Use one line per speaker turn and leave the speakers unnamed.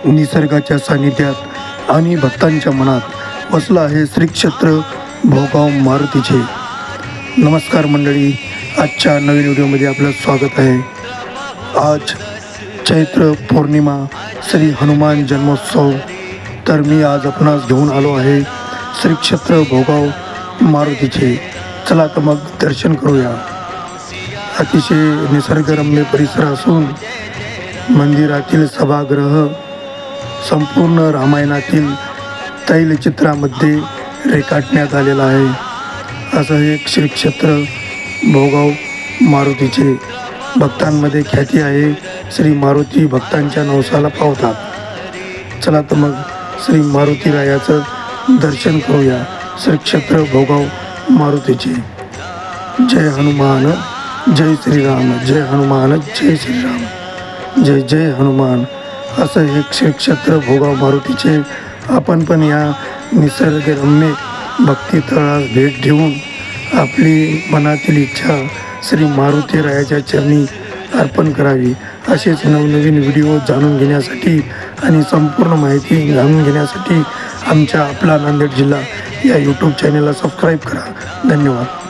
निसर्गाच्या सानिध्यात आणि भक्तांच्या मनात वसलं आहे श्री क्षेत्र भोगाव मारुतीचे. नमस्कार मंडळी, आजच्या नवीन व्हिडिओमध्ये आपलं स्वागत आहे. आज चैत्र पौर्णिमा, श्री हनुमान जन्मोत्सव. तर मी आज आपणास घेऊन आलो आहे श्री क्षेत्र भोगाव मारुतीचे. चला तर मग दर्शन करूया. अतिशय निसर्गरम्य परिसर असून मंदिरातील सभागृह संपूर्ण रामायणातील तैलचित्रामध्ये रेखाटण्यात आलेलं आहे. असं हे श्री क्षेत्र भोगाव मारुतीचे भक्तांमध्ये ख्याती आहे. श्री मारुती भक्तांच्या नवसाला पावतात. चला तर मग श्री मारुती रायाचं दर्शन करूया. श्री क्षेत्र भोगाव मारुतीचे. जय हनुमान जय श्रीराम, जय हनुमान जय श्रीराम, जय जय हनुमान. असं हे श्री क्षेत्र भोगाव मारुतीचे. आपण पण या निसर्गरम्य भक्तिस्थळास भेट देऊन आपली मनातील इच्छा श्री मारुती रायाच्या चरणी अर्पण करावी. असेच नवनवीन व्हिडिओ जाणून घेण्यासाठी आणि संपूर्ण माहिती जाणून घेण्यासाठी आपला नांदेड जिल्हा या यूट्यूब चॅनलला सबस्क्राईब करा. धन्यवाद.